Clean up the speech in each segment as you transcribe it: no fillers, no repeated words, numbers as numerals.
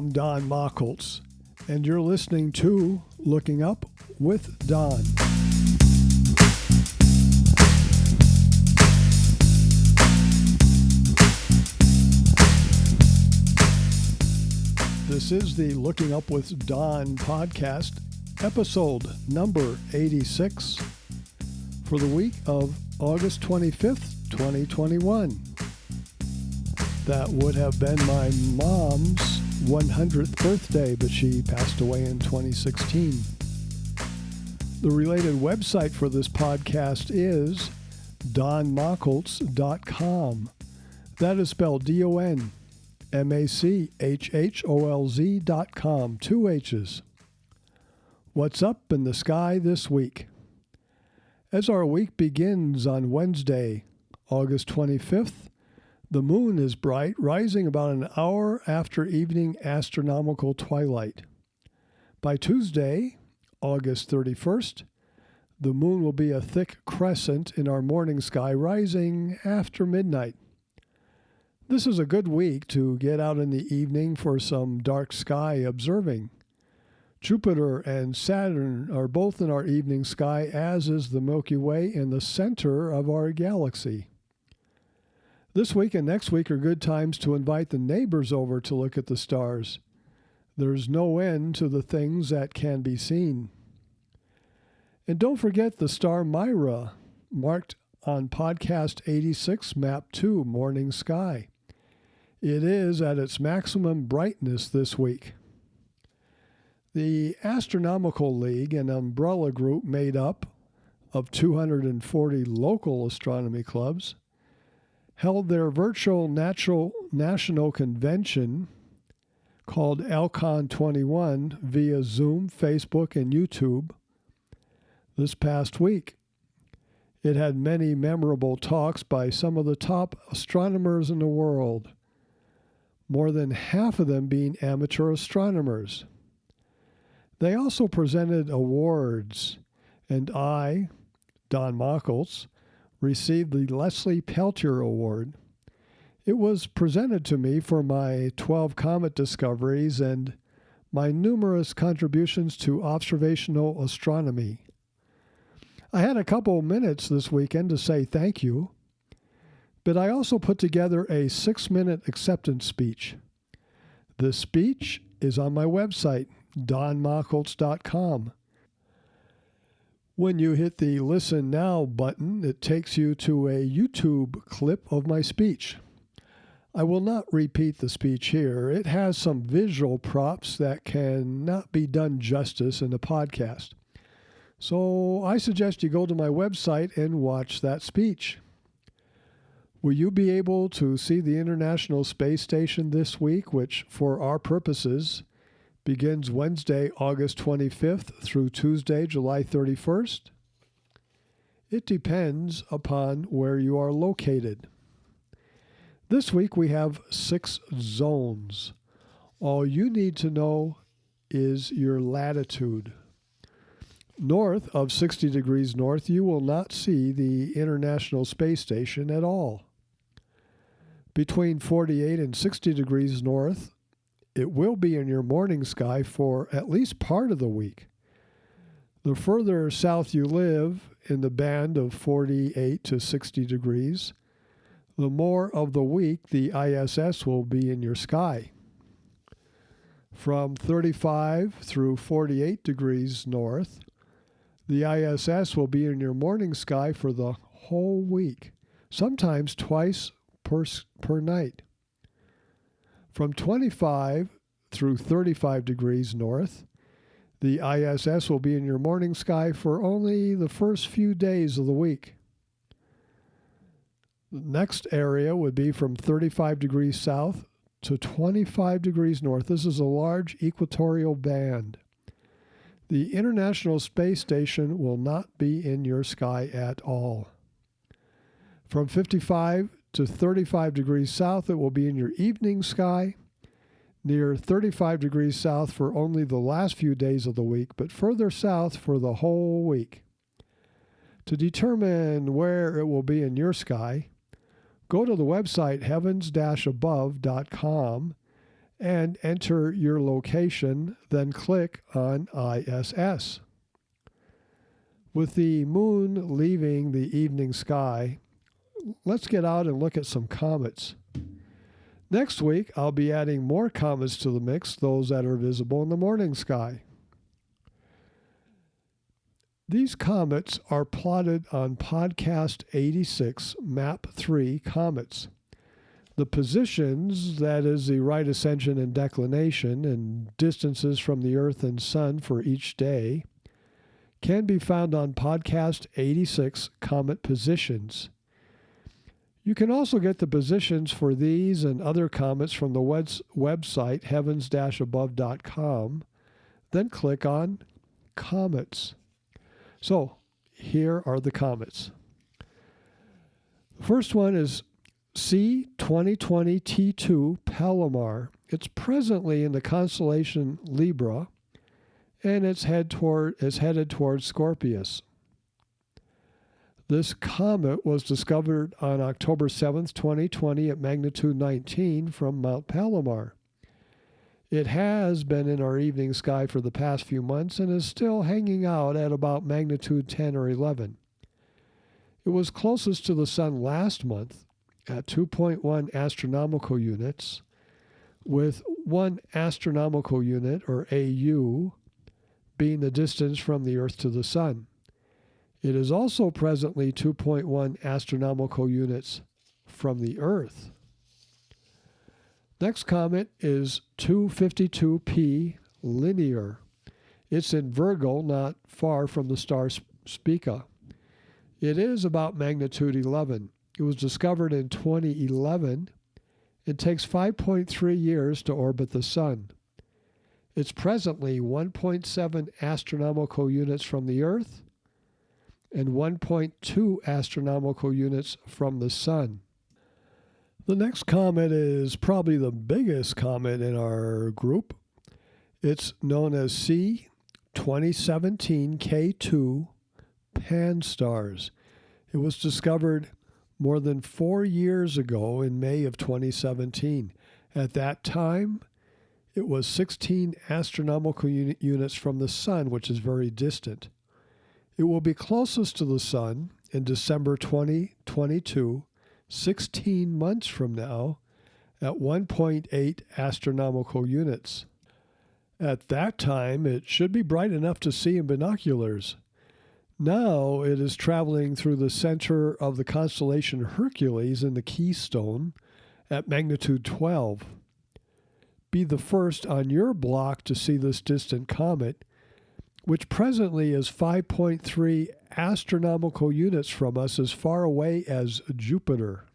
I'm Don Mockholtz, and you're listening to Looking Up with Don. This is the Looking Up with Don podcast, episode number 86, for the week of August 25th, 2021. That would have been my mom's 100th birthday, but she passed away in 2016. The related website for this podcast is donmockholtz.com. That is spelled DONMACHHOLZ.com, 2 H's. What's up in the sky this week? As our week begins on Wednesday, August 25th, the moon is bright, rising about an hour after evening astronomical twilight. By Tuesday, August 31st, the moon will be a thick crescent in our morning sky, rising after midnight. This is a good week to get out in the evening for some dark sky observing. Jupiter and Saturn are both in our evening sky, as is the Milky Way in the center of our galaxy. This week and next week are good times to invite the neighbors over to look at the stars. There's no end to the things that can be seen. And don't forget the star Myra, marked on podcast 86, map 2, morning sky. It is at its maximum brightness this week. The Astronomical League, an umbrella group made up of 240 local astronomy clubs, held their virtual national convention called Alcon 21 via Zoom, Facebook, and YouTube this past week. It had many memorable talks by some of the top astronomers in the world, more than half of them being amateur astronomers. They also presented awards, and I, Don Mockholtz, received the Leslie Pelter Award. It was presented to me for my 12 comet discoveries and my numerous contributions to observational astronomy. I had a couple minutes this weekend to say thank you, but I also put together a 6-minute acceptance speech. This speech is on my website, donmockholtz.com. When you hit the Listen Now button, it takes you to a YouTube clip of my speech. I will not repeat the speech here. It has some visual props that cannot be done justice in a podcast. So I suggest you go to my website and watch that speech. Will you be able to see the International Space Station this week, which, for our purposes, begins Wednesday, August 25th through Tuesday, July 31st? It depends upon where you are located. This week we have 6 zones. All you need to know is your latitude. North of 60 degrees north, you will not see the International Space Station at all. Between 48 and 60 degrees north, it will be in your morning sky for at least part of the week. The further south you live, in the band of 48 to 60 degrees, the more of the week the ISS will be in your sky. From 35 through 48 degrees north, the ISS will be in your morning sky for the whole week, sometimes twice per night. From 25 through 35 degrees north, the ISS will be in your morning sky for only the first few days of the week. The next area would be from 35 degrees south to 25 degrees north. This is a large equatorial band. The International Space Station will not be in your sky at all. From 55 to 35 degrees south, it will be in your evening sky, near 35 degrees south for only the last few days of the week, but further south for the whole week. To determine where it will be in your sky, go to the website heavens-above.com and enter your location, then click on ISS. With the moon leaving the evening sky, let's get out and look at some comets. Next week, I'll be adding more comets to the mix, those that are visible in the morning sky. These comets are plotted on Podcast 86, Map 3 Comets. The positions, that is the right ascension and declination, and distances from the Earth and Sun for each day, can be found on Podcast 86, Comet Positions. You can also get the positions for these and other comets from the website heavens-above.com, then click on Comets. So, here are the comets. The first one is C2020T2 Palomar. It's presently in the constellation Libra, and it's headed toward Scorpius. This comet was discovered on October 7th, 2020 at magnitude 19 from Mount Palomar. It has been in our evening sky for the past few months and is still hanging out at about magnitude 10 or 11. It was closest to the Sun last month at 2.1 astronomical units, with 1 astronomical unit, or AU, being the distance from the Earth to the Sun. It is also presently 2.1 astronomical units from the Earth. Next comet is 252P Linear. It's in Virgo, not far from the star Spica. It is about magnitude 11. It was discovered in 2011. It takes 5.3 years to orbit the Sun. It's presently 1.7 astronomical units from the Earth and 1.2 astronomical units from the Sun. The next comet is probably the biggest comet in our group. It's known as C2017K2 Pan-STARRS. It was discovered more than 4 years ago in May of 2017. At that time, it was 16 astronomical units from the Sun, which is very distant. It will be closest to the Sun in December 2022, 16 months from now, at 1.8 astronomical units. At that time, it should be bright enough to see in binoculars. Now it is traveling through the center of the constellation Hercules in the Keystone at magnitude 12. Be the first on your block to see this distant comet, which presently is 5.3 astronomical units from us, as far away as Jupiter.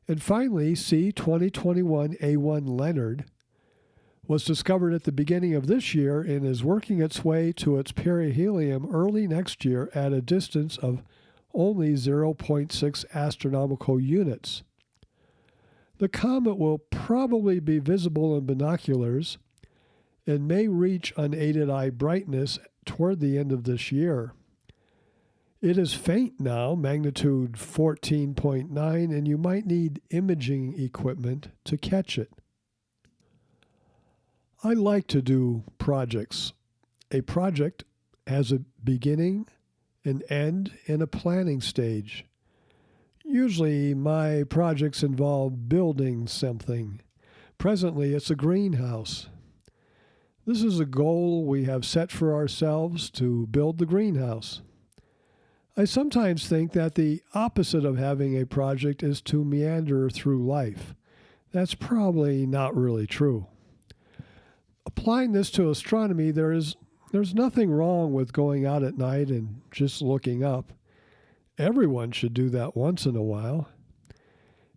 And finally, C2021A1 Leonard was discovered at the beginning of this year and is working its way to its perihelion early next year at a distance of only 0.6 astronomical units. The comet will probably be visible in binoculars and may reach unaided eye brightness toward the end of this year. It is faint now, magnitude 14.9, and you might need imaging equipment to catch it. I like to do projects. A project has a beginning, an end, and a planning stage. Usually my projects involve building something. Presently it's a greenhouse. This is a goal we have set for ourselves, to build the greenhouse. I sometimes think that the opposite of having a project is to meander through life. That's probably not really true. Applying this to astronomy, there's nothing wrong with going out at night and just looking up. Everyone should do that once in a while.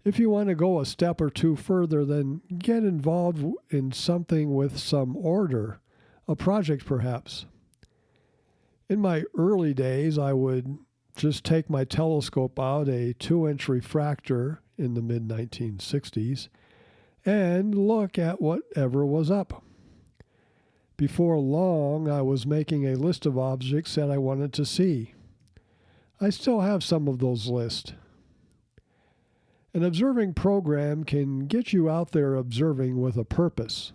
If you want to go a step or two further, then get involved in something with some order, a project perhaps. In my early days, I would just take my telescope out, a 2-inch refractor in the mid-1960s, and look at whatever was up. Before long, I was making a list of objects that I wanted to see. I still have some of those lists. An observing program can get you out there observing with a purpose.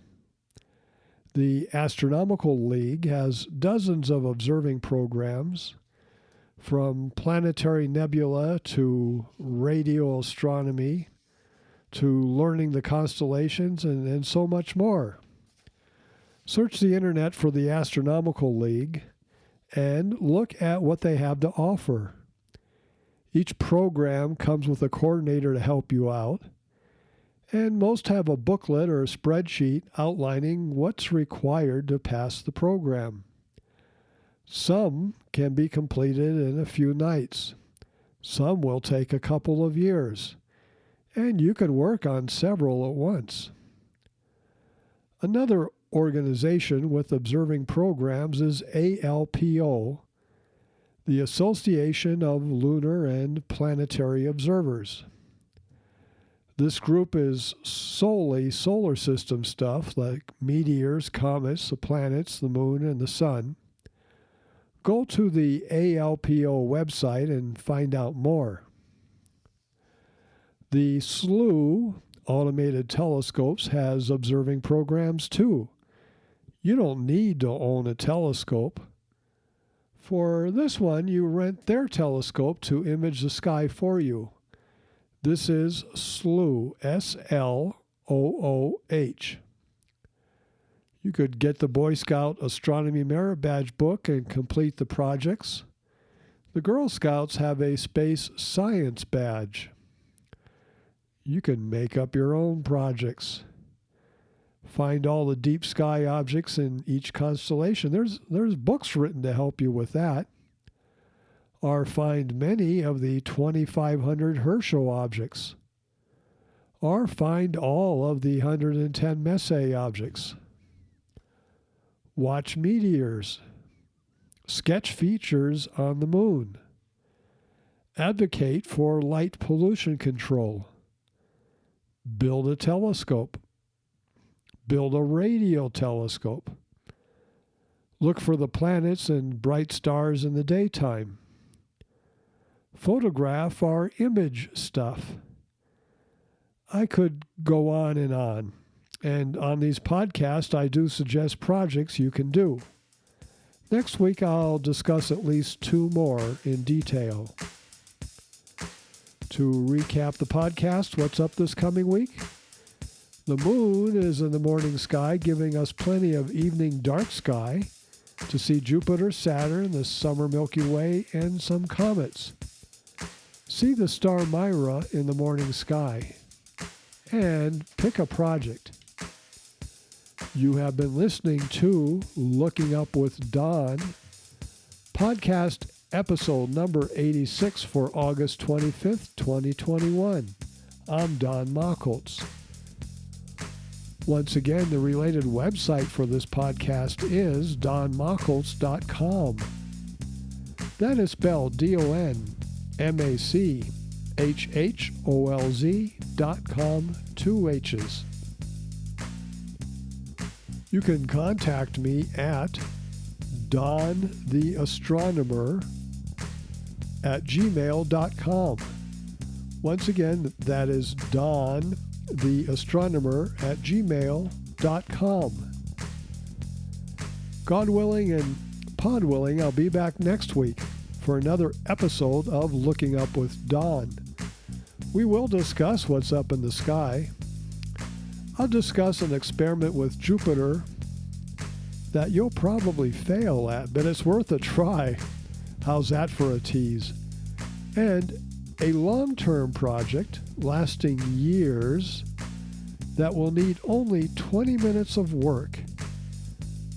The Astronomical League has dozens of observing programs, from planetary nebula to radio astronomy to learning the constellations and so much more. Search the internet for the Astronomical League and look at what they have to offer. Each program comes with a coordinator to help you out, and most have a booklet or a spreadsheet outlining what's required to pass the program. Some can be completed in a few nights. Some will take a couple of years, and you can work on several at once. Another organization with observing programs is ALPO, the Association of Lunar and Planetary Observers. This group is solely solar system stuff like meteors, comets, the planets, the moon, and the sun. Go to the ALPO website and find out more. The SLU Automated Telescopes has observing programs too. You don't need to own a telescope. For this one, you rent their telescope to image the sky for you. This is SLOOH, S-L-O-O-H. You could get the Boy Scout Astronomy Merit Badge book and complete the projects. The Girl Scouts have a Space Science Badge. You can make up your own projects. Find all the deep sky objects in each constellation. There's books written to help you with that. Or find many of the 2,500 Herschel objects. Or find all of the 110 Messier objects. Watch meteors. Sketch features on the moon. Advocate for light pollution control. Build a telescope. Build a radio telescope. Look for the planets and bright stars in the daytime. Photograph or image stuff. I could go on. And on these podcasts, I do suggest projects you can do. Next week, I'll discuss at least 2 more in detail. To recap the podcast, what's up this coming week? The moon is in the morning sky, giving us plenty of evening dark sky to see Jupiter, Saturn, the summer Milky Way, and some comets. See the star Mira in the morning sky. And pick a project. You have been listening to Looking Up with Don, podcast episode number 86 for August 25th, 2021. I'm Don Machholz. Once again, the related website for this podcast is donmachholz.com. That is spelled DONMACHHOLZ.com, 2 H's. You can contact me at dontheastronomer@gmail.com. Once again, that is dontheastronomer@gmail.com. God willing and pod willing, I'll be back next week for another episode of Looking Up with Don. We will discuss what's up in the sky. I'll discuss an experiment with Jupiter that you'll probably fail at, but it's worth a try. How's that for a tease? And a long-term project lasting years that will need only 20 minutes of work.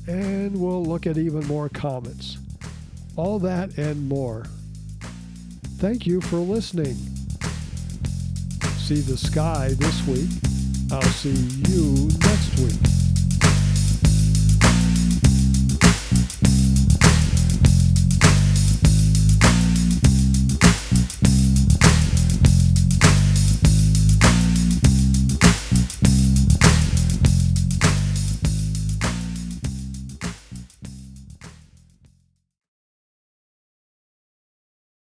And we'll look at even more comets. All that and more. Thank you for listening. See the sky this week. I'll see you next week.